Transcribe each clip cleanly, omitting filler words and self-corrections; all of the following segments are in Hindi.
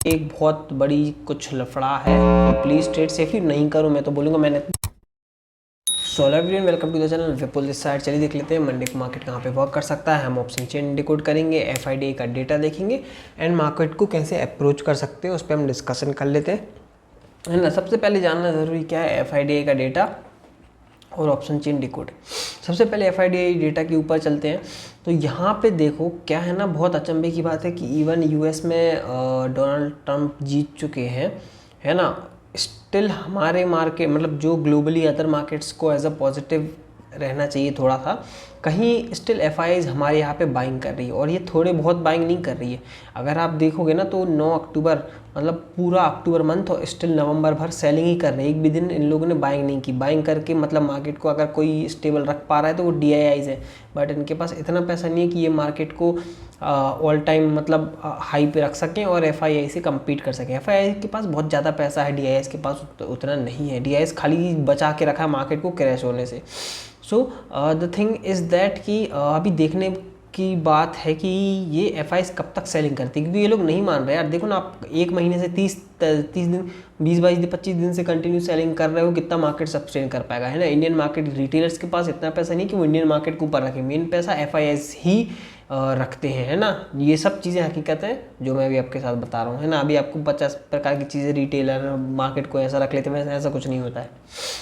एक बहुत बड़ी कुछ लफड़ा है, तो प्लीज़ ट्रेड सेफली नहीं करो, मैं तो बोलूँगा। मैंने सोलर everyone, welcome to the channel Vipul this side. चलिए देख लेते हैं मंडे को मार्केट कहाँ पे वर्क कर सकता है। हम ऑप्शन चेन डिकोड करेंगे, एफआईडीए का डेटा देखेंगे एंड मार्केट को कैसे अप्रोच कर सकते हैं उस पर हम डिस्कशन कर लेते हैं, है ना। सबसे पहले जानना ज़रूरी क्या है, एफआईडीए का डेटा और ऑप्शन चेन डिकोड। सबसे पहले एफआईडीए डेटा के ऊपर चलते हैं। तो यहाँ पे देखो क्या है ना, बहुत अचंभे की बात है कि इवन यूएस में डोनाल्ड ट्रंप जीत चुके हैं, है ना। स्टिल हमारे मार्केट मतलब जो ग्लोबली अदर मार्केट्स को एज अ पॉजिटिव रहना चाहिए थोड़ा सा, कहीं स्टिल एफआईआईज हमारे यहाँ पे बाइंग कर रही है और ये थोड़े बहुत बाइंग नहीं कर रही है। अगर आप देखोगे ना तो 9 अक्टूबर मतलब पूरा अक्टूबर मंथ और स्टिल नवंबर भर सेलिंग ही कर रहे हैं। एक भी दिन इन लोगों ने बाइंग नहीं की। बाइंग करके मतलब मार्केट को अगर कोई स्टेबल रख पा रहा है तो वो डीआईआईज है, बट इनके पास इतना पैसा नहीं है कि ये मार्केट को ऑल टाइम मतलब हाई पे रख सकें और एफआईआई से कम्पीट कर सकें। एफआईआई के पास बहुत ज़्यादा पैसा है, डीआईआईज के पास उतना नहीं है। डीआईआईज खाली बचा के रखा है मार्केट को क्रैश होने से। So the thing is that कि अभी देखने की बात है कि ये एफआईआईज कब तक सेलिंग करती है, क्योंकि ये लोग नहीं मान रहे यार। देखो ना, आप एक महीने से 30 दिन 20-22 दिन 25 दिन से कंटिन्यू सेलिंग कर रहे हो, कितना मार्केट सस्टेन कर पाएगा, है ना। इंडियन मार्केट रिटेलर्स के पास इतना पैसा नहीं कि वो इंडियन मार्केट को ऊपर रखें। मेन पैसा एफआईआईज ही रखते हैं, है ना। ये सब चीज़ें हकीकत है जो मैं अभी आपके साथ बता रहा हूँ, है ना। अभी आपको 50 प्रकार की चीज़ें रिटेलर मार्केट को ऐसा रख लेते हैं, वैसे ऐसा कुछ नहीं होता है।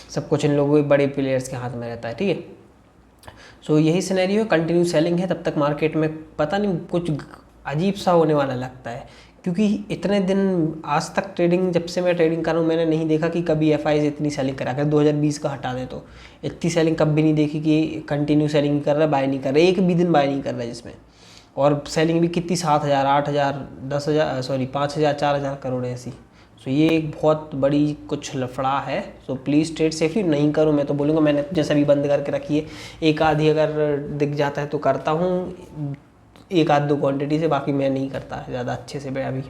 सब कुछ इन लोगों के बड़े प्लेयर्स के हाथ में रहता है, ठीक है। सो यही सिनेरियो है, कंटिन्यू सेलिंग है तब तक मार्केट में पता नहीं कुछ अजीब सा होने वाला लगता है, क्योंकि इतने दिन आज तक ट्रेडिंग, जब से मैं ट्रेडिंग कर रहा हूँ, मैंने नहीं देखा कि कभी एफआईआईज इतनी सेलिंग करा। अगर 2020 का हटा दे तो इतनी सेलिंग कभी भी नहीं देखी कि कंटिन्यू सेलिंग कर रहा है, बाय नहीं कर रहा है, एक भी दिन बाय नहीं कर रहा है जिसमें। और सेलिंग भी कितनी 7,000 8,000 10,000 सॉरी 5,000 4,000 करोड़ ऐसी। सो ये एक बहुत बड़ी कुछ लफड़ा है। सो प्लीज़ ट्रेड सेफली नहीं करो, मैं तो बोलूँगा। मैंने जैसे अभी बंद करके रखी है, एक आधी अगर दिख जाता है तो करता हूँ, एक आध 2 क्वांटिटी से, बाकी मैं नहीं करता ज़्यादा अच्छे से। अभी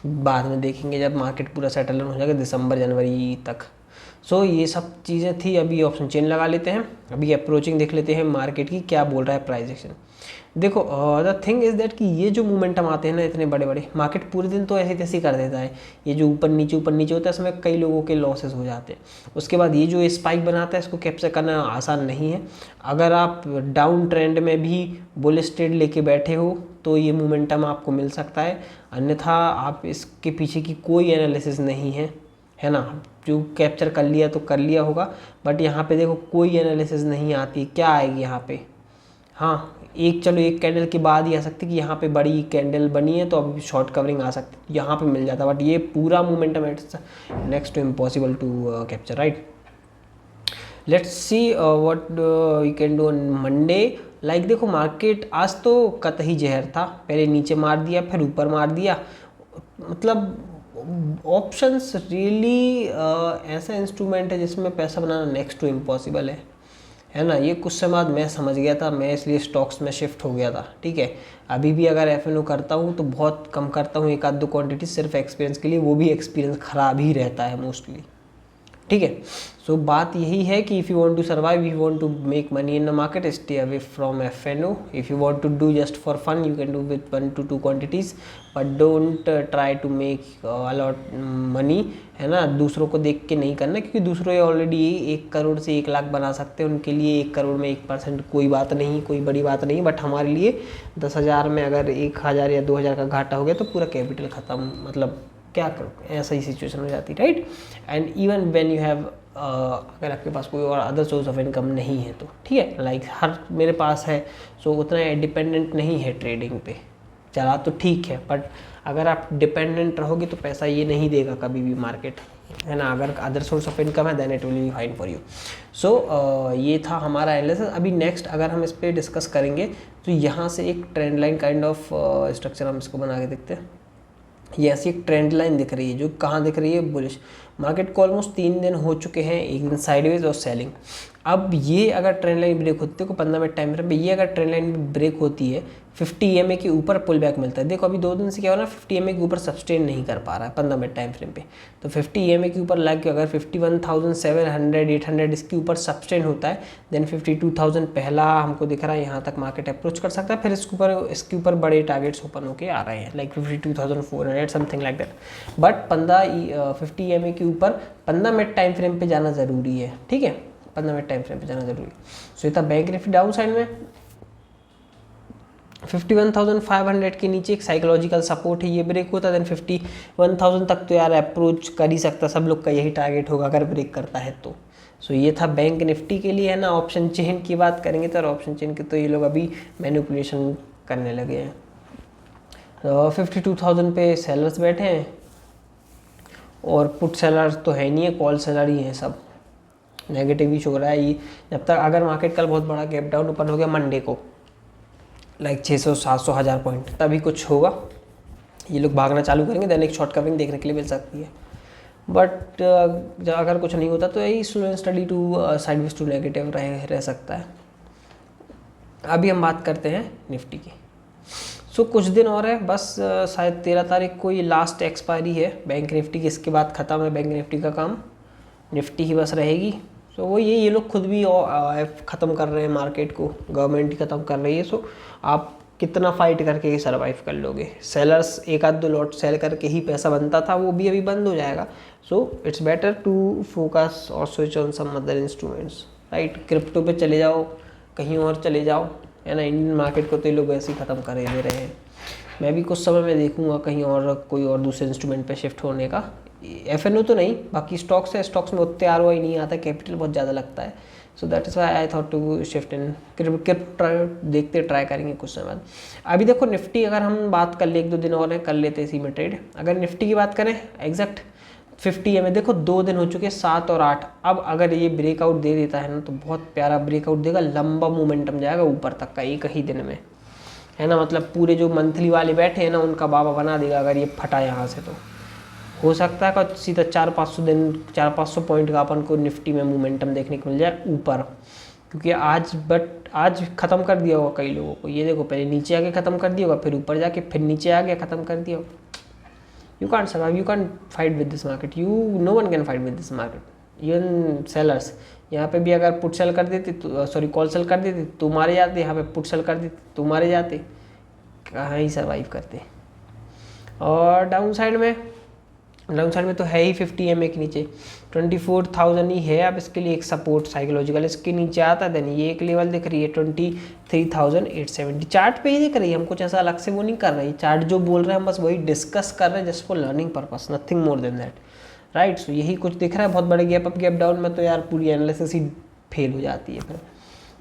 बाद में देखेंगे जब मार्केट पूरा सेटल हो जाएगा दिसंबर जनवरी तक। सो ये सब चीज़ें थी। अभी ऑप्शन चेन लगा लेते हैं, अभी अप्रोचिंग देख लेते हैं मार्केट की क्या बोल रहा है प्राइस एक्शन। देखो द थिंग इज़ दैट कि ये जो मोमेंटम आते हैं ना इतने बड़े बड़े, मार्केट पूरे दिन तो ऐसे तैसे कर देता है। ये जो ऊपर नीचे होता है, इसमें कई लोगों के लॉसेस हो जाते हैं। उसके बाद ये जो स्पाइक बनाता है, इसको कैप्चर करना आसान नहीं है। अगर आप डाउन ट्रेंड में भी बुलिश ट्रेड लेके बैठे हो तो ये मोमेंटम आपको मिल सकता है, अन्यथा आप इसके पीछे की कोई एनालिसिस नहीं है, है ना। जो कैप्चर कर लिया तो कर लिया होगा, बट यहाँ पे देखो कोई एनालिसिस नहीं आती। क्या आएगी यहाँ पे, हाँ चलो एक कैंडल के बाद ही आ सकती कि यहाँ पे बड़ी कैंडल बनी है तो अब शॉर्ट कवरिंग आ सकती, यहाँ पे मिल जाता। बट ये पूरा momentum it's next to impossible to capture, right. Let's see what you can do on Monday. Like देखो मार्केट आज तो कतई जहर था, पहले नीचे मार दिया फिर ऊपर मार दिया। मतलब ऑप्शंस रियली ऐसा इंस्ट्रूमेंट है जिसमें पैसा बनाना नेक्स्ट टू इम्पॉसिबल है ना। ये कुछ समय बाद मैं समझ गया था, मैं इसलिए स्टॉक्स में शिफ्ट हो गया था, ठीक है। अभी भी अगर एफएनओ करता हूँ तो बहुत कम करता हूँ, एक आध 2 क्वांटिटी सिर्फ एक्सपीरियंस के लिए, वो भी एक्सपीरियंस ख़राब ही रहता है मोस्टली, ठीक है। सो बात यही है कि if you want to survive, if you want to make money in the market, stay away from FNO. If you want to do just for fun, you can do with 1 to 2 quantities, but don't try to make a lot money, है ना। दूसरों को देख के नहीं करना, क्योंकि दूसरों ऑलरेडी 1 करोड़ से 1 लाख बना सकते हैं। उनके लिए 1 करोड़ में 1% कोई बात नहीं, कोई बड़ी बात नहीं। बट हमारे लिए 10,000 में अगर 1,000 या 2,000 का घाटा हो गया तो पूरा कैपिटल ख़त्म, मतलब क्या करो, ऐसा ही सिचुएशन हो जाती, right. And even when you have अगर आपके पास कोई और अदर सोर्स ऑफ इनकम नहीं है तो ठीक है, लाइक हर मेरे पास है, सो उतना डिपेंडेंट नहीं है ट्रेडिंग पे, चला तो ठीक है। बट अगर आप डिपेंडेंट रहोगे तो पैसा ये नहीं देगा कभी भी मार्केट, है ना। अगर अदर सोर्स ऑफ इनकम है then it will be fine for you. So ये था हमारा एनालिसिस। अभी नेक्स्ट अगर हम इस पर डिस्कस करेंगे तो यहाँ से एक trend line kind of structure हम इसको बना के देखते हैं। ये ऐसी एक ट्रेंड लाइन दिख रही है जो कहाँ दिख रही है, बुलिश। मार्केट को ऑलमोस्ट 3 दिन हो चुके हैं, एक दिन साइडवेज और सेलिंग। अब ये अगर ट्रेंड लाइन ब्रेक होती है को 15 मिनट टाइम फ्रेम पे, ये अगर ट्रेंड लाइन ब्रेक होती है 50 EMA के ऊपर पुल बैक मिलता है। देखो अभी 2 दिन से क्या हो रहा है, 50 EMA के ऊपर सस्टेन नहीं कर पा रहा है 15 मिनट टाइम फ्रेम पे। तो 50 EMA के ऊपर लग के अगर 51,700 800 इसके ऊपर सस्टेन होता है, देन 52,000 पहला हमको दिख रहा है, यहाँ तक मार्केट अप्रोच कर सकता है। फिर इसके ऊपर बड़े टारगेट्स ओपन होके आ रहे हैं, like 52,400 something like that. But 50 EMA के ऊपर 15 मिनट टाइम फ्रेम पे जाना ज़रूरी है, ठीक है, 15 मिनट टाइम फ्रेम पे जाना जरूरी है। सो ये था बैंक निफ्टी डाउन साइड में 51,500 के नीचे एक साइकोलॉजिकल सपोर्ट है, ये ब्रेक होता है देन 51,000 तक तो यार अप्रोच कर ही सकता, सब लोग का यही टारगेट होगा अगर ब्रेक करता है तो। सो ये था बैंक निफ्टी के लिए, है ना। ऑप्शन चेन की बात करेंगे तो ऑप्शन चेन के तो ये लोग अभी मैनिपुलेशन करने लगे हैं। 52,000 पे सेलर्स बैठे हैं और पुट सेलर तो है नहीं है, कॉल सेलर ही हैं सब, नेगेटिव ही हो रहा है ये। जब तक अगर मार्केट कल बहुत बड़ा गैप डाउन ओपन हो गया मंडे को, लाइक 600 700 1000 पॉइंट, तभी कुछ होगा, ये लोग भागना चालू करेंगे, देन एक शॉर्ट कवरिंग देखने के लिए मिल सकती है। बट अगर कुछ नहीं होता तो यही slow and steady to sideways to negative रह सकता है। अभी हम बात करते हैं निफ्टी की। सो कुछ दिन और है बस, शायद 13 तारीख को ये लास्ट एक्सपायरी है बैंक निफ्टी की, इसके बाद ख़त्म है बैंक निफ्टी का काम, निफ्टी ही बस रहेगी। सो वो ये लोग खुद भी ख़त्म कर रहे हैं मार्केट को, गवर्नमेंट ही ख़त्म कर रही है। सो आप कितना फाइट करके सर्वाइव कर लोगे। सेलर्स एक आध दो लॉट सेल करके ही पैसा बनता था, वो भी अभी बंद हो जाएगा। So it's better to focus और switch on some other instruments, right. Crypto पे चले जाओ, कहीं और चले जाओ, है ना। इंडियन मार्केट को तो ये लोग ऐसे ही ख़त्म कर दे रहे हैं। मैं भी कुछ समय में देखूँगा कहीं और कोई और दूसरे इंस्ट्रूमेंट पे शिफ्ट होने का। FNO तो नहीं, बाकी स्टॉक्स है, स्टॉक्स में उतने ROI नहीं आता, कैपिटल बहुत ज़्यादा लगता है। So that is why I thought to shift in crypto, try करेंगे कुछ समय बाद। अभी देखो निफ्टी अगर हम बात कर ले, 1-2 दिन और है, कर लेते इसी में ट्रेड। अगर निफ्टी की बात करें एग्जैक्ट 50 में देखो 2 दिन हो चुके हैं, 7 और 8। अब अगर ये ब्रेकआउट दे देता है ना तो बहुत प्यारा ब्रेकआउट देगा, लंबा मोमेंटम जाएगा ऊपर तक का एक ही दिन में, है ना। मतलब पूरे जो मंथली वाले बैठे हैं ना उनका बाबा बना देगा अगर ये फटा यहाँ से। तो हो सकता है कि सीधा 400-500 पॉइंट का अपन को निफ्टी में मोमेंटम देखने को मिल जाए ऊपर, क्योंकि आज ख़त्म कर दिया होगा कई लोगों को। ये देखो पहले नीचे आके ख़त्म कर दिया होगा, फिर ऊपर जाके फिर नीचे आ गया, ख़त्म कर दिया होगा। You can't survive, you can't fight with this market, no one can fight with this market. Even sellers यहाँ पे भी अगर पुट सेल कर देते तो सॉरी कॉल सेल कर देते तो मारे जाते, यहाँ पे पुट सेल कर देते तो मारे जाते, कहाँ ही सर्वाइव करते। और डाउन साइड में तो है ही 50 EMA के नीचे 24,000 ही है। अब इसके लिए एक सपोर्ट साइकोलॉजिकल इसके नीचे आता है, देन ये एक लेवल दिख रही है 23,870। चार्ट पे ही दिख रही है, हम कुछ ऐसा अलग से वो नहीं कर रही। चार्ट जो बोल रहे हैं हम बस वही डिस्कस कर रहे हैं just for learning purpose, nothing more than that, right. So यही कुछ दिख रहा है। बहुत बड़े गैप अप गैप डाउन में तो यार पूरी एनालिसिस ही फेल हो जाती है फिर।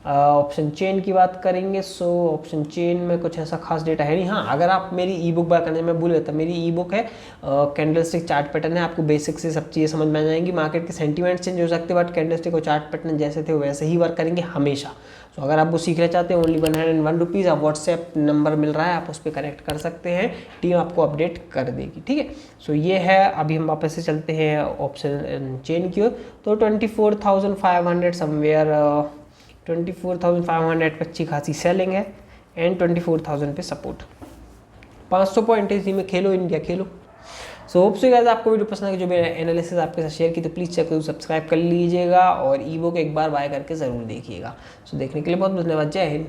ऑप्शन चेन की बात करेंगे। सो ऑप्शन चेन में कुछ ऐसा खास डेटा है नहीं। हाँ, अगर आप मेरी ई बुक बाय करने में भूल गया था, मेरी ई बुक है कैंडलस्टिक चार्ट पैटर्न है, आपको बेसिक से सब चीज़ें समझ में आ जाएंगी। मार्केट के सेंटीमेंट चेंज हो सकते हैं बट कैंडलस्टिक और चार्ट पैटर्न जैसे थे वैसे ही वर्क करेंगे हमेशा। सो अगर आप वो सीखना चाहते हैं, ओनली 101 रुपीज़, आप व्हाट्सएप नंबर मिल रहा है, आप उस पर कनेक्ट कर सकते हैं, टीम आपको अपडेट कर देगी, ठीक है। सो ये है। अभी हम वापस से चलते हैं ऑप्शन चेन की ओर। तो 24,500 समवेयर 24,500 पे अच्छी खासी सेलिंग है एंड 24,000 पे सपोर्ट। 500 पॉइंट इसी में खेलो, इंडिया खेलो। सो होप सो गाइस आपको वीडियो पसंद है, जो भी एनालिसिस आपके साथ शेयर की तो प्लीज़ चैनल को सब्सक्राइब कर लीजिएगा और ई बुक एक बार बाय करके ज़रूर देखिएगा। सो देखने के लिए बहुत धन्यवाद। जय हिंद।